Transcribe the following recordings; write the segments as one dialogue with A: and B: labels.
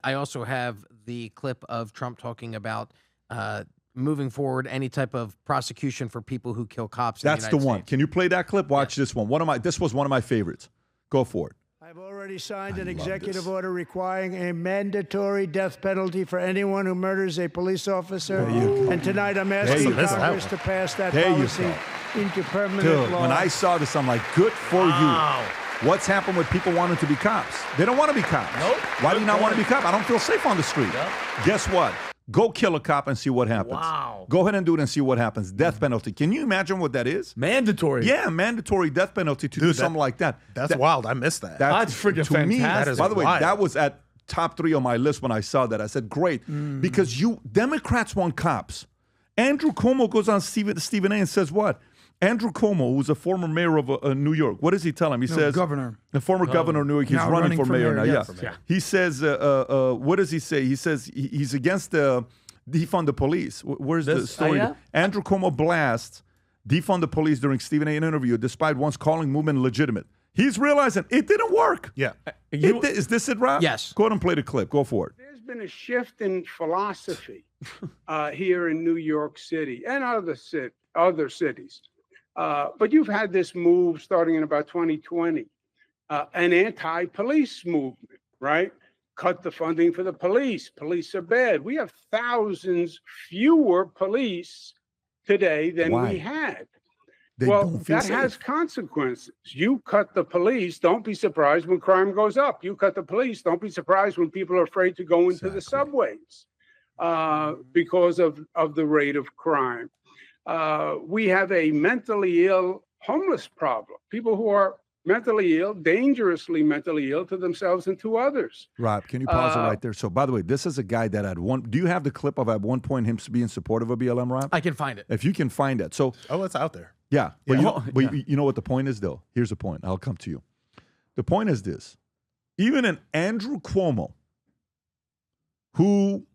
A: I also have the clip of Trump talking about moving forward any type of prosecution for people who kill cops.
B: That's
A: in
B: the
A: United
B: one.
A: States.
B: Can you play that clip? Watch this one. This was one of my favorites. Go for it.
C: I've already signed an executive order requiring a mandatory death penalty for anyone who murders a police officer. And tonight I'm asking Congress to pass that policy into permanent law.
B: When I saw this, I'm like, good for you. What's happened with people wanting to be cops? They don't want to be cops.
D: Nope.
B: Why do you not want to be a cop? I don't feel safe on the street.
D: Yep.
B: Guess what? Go kill a cop and see what happens.
D: Wow.
B: Go ahead and do it and see what happens. Death penalty. Can you imagine what that is?
E: Mandatory.
B: Yeah, mandatory death penalty to do something like that.
F: That's wild. I missed that.
E: That's freaking
B: to me,
E: fantastic.
B: by the way,
F: wild.
B: that was at top 3 on my list when I saw that. I said, great, because Democrats want cops. Andrew Cuomo goes on Stephen A. and says what? Andrew Cuomo, who's a former mayor of New York, what does he tell him? He says,
C: governor.
B: The former governor of New York. He's
C: Now
B: running for mayor now.
C: yes.
B: Yeah. He says, what does he say? He says he's against defund the police. Where's the story? Andrew Cuomo blasts defund the police during Stephen A. interview, despite once calling movement legitimate. He's realizing it didn't work.
F: Yeah.
B: Is this it, Rob?
A: Yes.
B: Go ahead and play the clip. Go for it.
G: There's been a shift in philosophy here in New York City and other cities. But you've had this move starting in about 2020, an anti-police movement, right? Cut the funding for the police. Police are bad. We have thousands fewer police today than we had. That has consequences. You cut the police, don't be surprised when crime goes up. You cut the police, don't be surprised when people are afraid to go into the subways because of the rate of crime. We have a mentally ill homeless problem. People who are mentally ill, dangerously mentally ill to themselves and to others.
B: Rob, can you pause it right there? So, by the way, this is a guy that do you have the clip of at one point him being supportive of BLM, Rob?
A: I can find it.
B: If you can find it. So,
F: it's out there.
B: Yeah. But you know what the point is, though? Here's the point. I'll come to you. The point is this. Even an Andrew Cuomo, who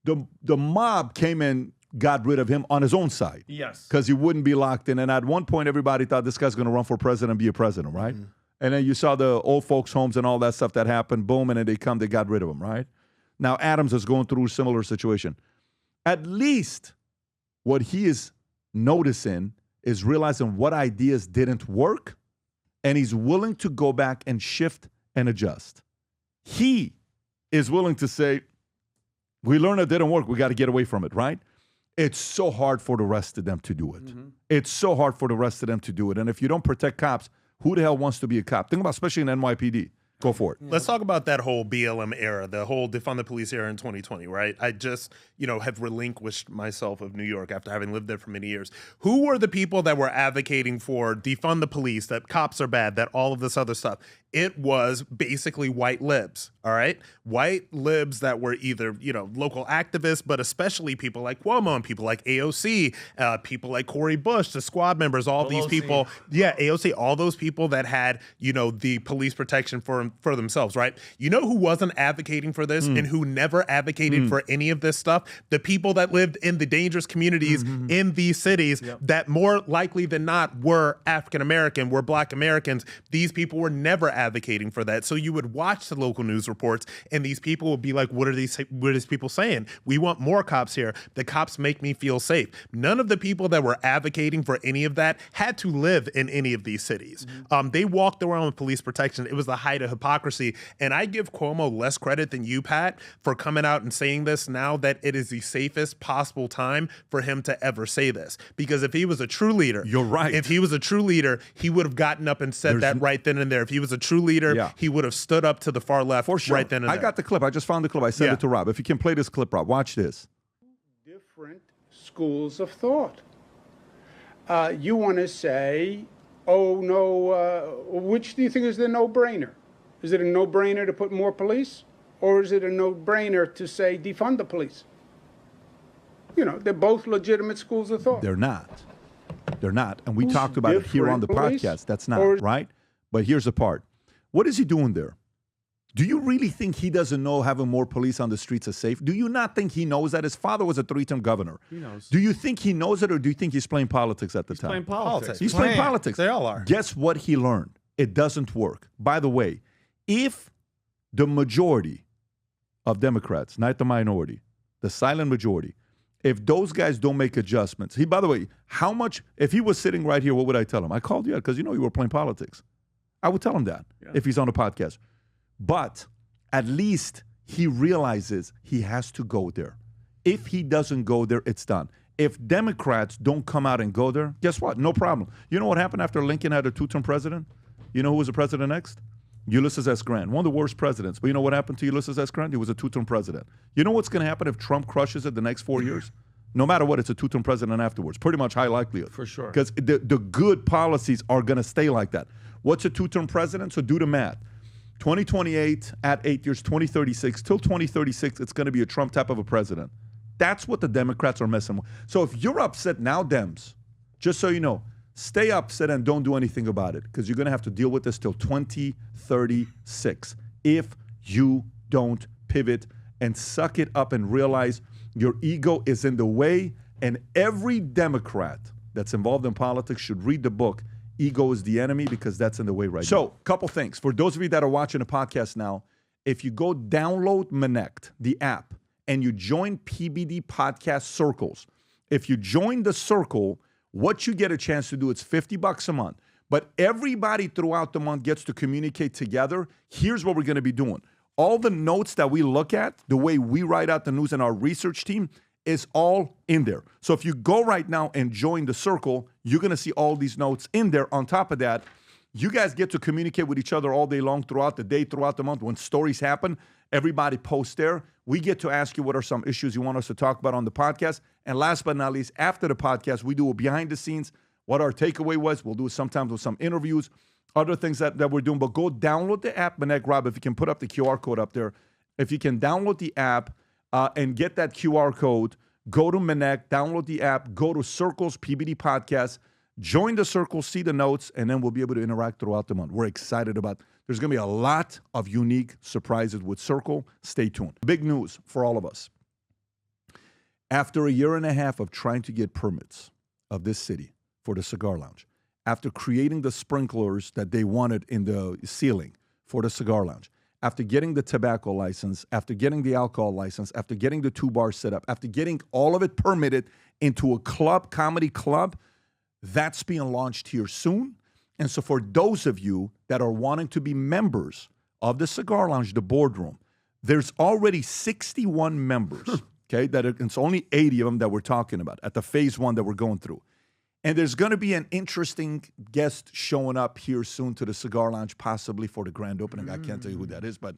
B: the mob came in, got rid of him on his own side.
E: Yes.
B: Because he wouldn't be locked in. And at one point, everybody thought this guy's going to run for president and be a president, right? Mm-hmm. And then you saw the old folks' homes and all that stuff that happened. Boom, and then they got rid of him, right? Now, Adams is going through a similar situation. At least what he is noticing is realizing what ideas didn't work, and he's willing to go back and shift and adjust. He is willing to say, we learned it didn't work. We got to get away from it, right? It's so hard for the rest of them to do it. Mm-hmm. It's so hard for the rest of them to do it. And if you don't protect cops, who the hell wants to be a cop? Think about, especially in NYPD. Go for it.
F: Let's talk about that whole BLM era, the whole defund the police era in 2020, right? I just, have relinquished myself of New York after having lived there for many years. Who were the people that were advocating for defund the police, that cops are bad, that all of this other stuff? It was basically white libs, all right? White libs that were either, local activists, but especially people like Cuomo and people like AOC, people like Cori Bush, the squad members, all these people. Yeah, AOC, all those people that had, the police protection for themselves, right? You know who wasn't advocating for this and who never advocated for any of this stuff? The people that lived in the dangerous communities in these cities that more likely than not were African American, were Black Americans. These people were never advocating for that. So you would watch the local news reports and these people would be like, what are these people saying? We want more cops here. The cops make me feel safe. None of the people that were advocating for any of that had to live in any of these cities. They walked around with police protection. It was the height of hypocrisy. And I give Cuomo less credit than you, Pat, for coming out and saying this now that it is the safest possible time for him to ever say this. Because if he was a true leader,
B: you're right.
F: If he was a true leader, he would have gotten up and said that right then and there. If he was a true leader, he would have stood up to the far left
B: for sure.
F: right then and there.
B: I got the clip. I just found the clip. I sent it to Rob. If you can play this clip, Rob, watch this.
G: Different schools of thought. You want to say, oh, no, which do you think is the no-brainer? Is it a no-brainer to put more police? Or is it a no-brainer to say defund the police? They're both legitimate schools of thought.
B: They're not. They're not. And we talked about it here on the podcast. That's not, right? But here's the part. What is he doing there? Do you really think he doesn't know having more police on the streets is safe? Do you not think he knows that? His father was a 3-term governor.
E: He knows.
B: Do you think he knows it, or do you think he's playing politics at the time?
E: Playing politics.
B: He's playing politics.
F: They all are.
B: Guess what he learned? It doesn't work. By the way, if the majority of Democrats, not the minority, the silent majority, if those guys don't make adjustments, by the way, how much, if he was sitting right here, what would I tell him? I called you out because you were playing politics. I would tell him that if he's on the podcast. But at least he realizes he has to go there. If he doesn't go there, it's done. If Democrats don't come out and go there, guess what? No problem. You know what happened after Lincoln had a two-term president? You know who was the president next? Ulysses S. Grant, one of the worst presidents. But you know what happened to Ulysses S. Grant? He was a two-term president. You know what's going to happen if Trump crushes it the next 4 years? No matter what, it's a two-term president afterwards. Pretty much high likelihood.
A: For sure.
B: Because the good policies are going to stay like that. What's a two-term president? So do the math. 2028 at 8 years, 2036. Till 2036, it's going to be a Trump type of a president. That's what the Democrats are messing with. So if you're upset now, Dems, just so you know, stay upset and don't do anything about it because you're going to have to deal with this till 2036 if you don't pivot and suck it up and realize your ego is in the way. And every Democrat that's involved in politics should read the book, Ego is the Enemy, because that's in the way right now. So, couple things. For those of you that are watching the podcast now, if you go download Connect, the app, and you join PBD Podcast Circles, if you join the circle, what you get a chance to do, it's $50 a month. But everybody throughout the month gets to communicate together. Here's what we're going to be doing. All the notes that we look at, the way we write out the news and our research team is all in there. So if you go right now and join the circle, you're going to see all these notes in there. On top of that, you guys get to communicate with each other all day long, throughout the day, throughout the month. When stories happen, everybody posts there. We get to ask you what are some issues you want us to talk about on the podcast. And last but not least, after the podcast, we do a behind the scenes, what our takeaway was. We'll do it sometimes with some interviews, other things that we're doing. But go download the app, Manek, Rob, if you can put up the QR code up there. If you can download the app and get that QR code, go to Manek, download the app, go to Circles PBD Podcast, join the circle, see the notes, and then we'll be able to interact throughout the month. We're excited about it. There's going to be a lot of unique surprises with Circle. Stay tuned. Big news for all of us. After a year and a half of trying to get permits of this city for the cigar lounge, after creating the sprinklers that they wanted in the ceiling for the cigar lounge, after getting the tobacco license, after getting the alcohol license, after getting the 2 bars set up, after getting all of it permitted into a club, comedy club, that's being launched here soon. And so for those of you that are wanting to be members of the cigar lounge, the Boardroom, there's already 61 members, okay? It's only 80 of them that we're talking about at the phase 1 that we're going through. And there's going to be an interesting guest showing up here soon to the cigar lounge, possibly for the grand opening. I can't tell you who that is, but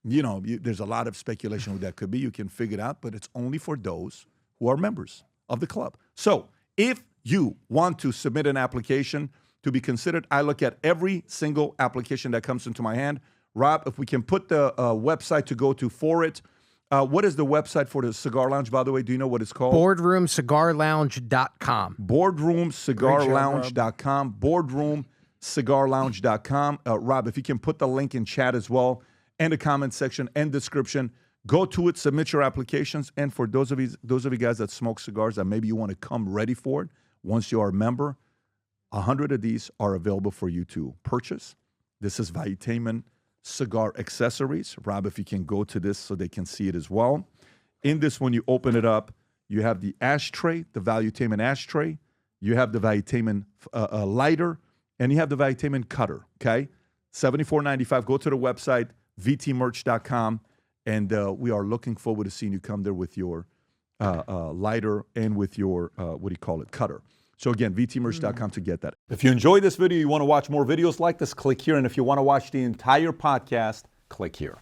B: there's a lot of speculation who that could be. You can figure it out, but it's only for those who are members of the club. So if you want to submit an application to be considered, I look at every single application that comes into my hand. Rob, if we can put the website to go to for it. What is the website for the cigar lounge, by the way? Do you know what it's called?
A: BoardroomCigarLounge.com.
B: BoardroomCigarLounge.com. BoardroomCigarLounge.com. Rob, if you can put the link in chat as well, and the comment section and description. Go to it, submit your applications. And for those of you guys that smoke cigars that maybe you want to come ready for it, once you are a member, 100 of these are available for you to purchase. This is Valuetainment cigar accessories. Rob, if you can go to this so they can see it as well. In this, when you open it up, you have the ashtray, the Valuetainment ashtray. You have the Valuetainment lighter, and you have the Valuetainment cutter, okay? $74.95. Go to the website, vtmerch.com, and we are looking forward to seeing you come there with your lighter and with your, cutter. So again, vtmerch.com to get that. If you enjoyed this video, you want to watch more videos like this, click here. And if you want to watch the entire podcast, click here.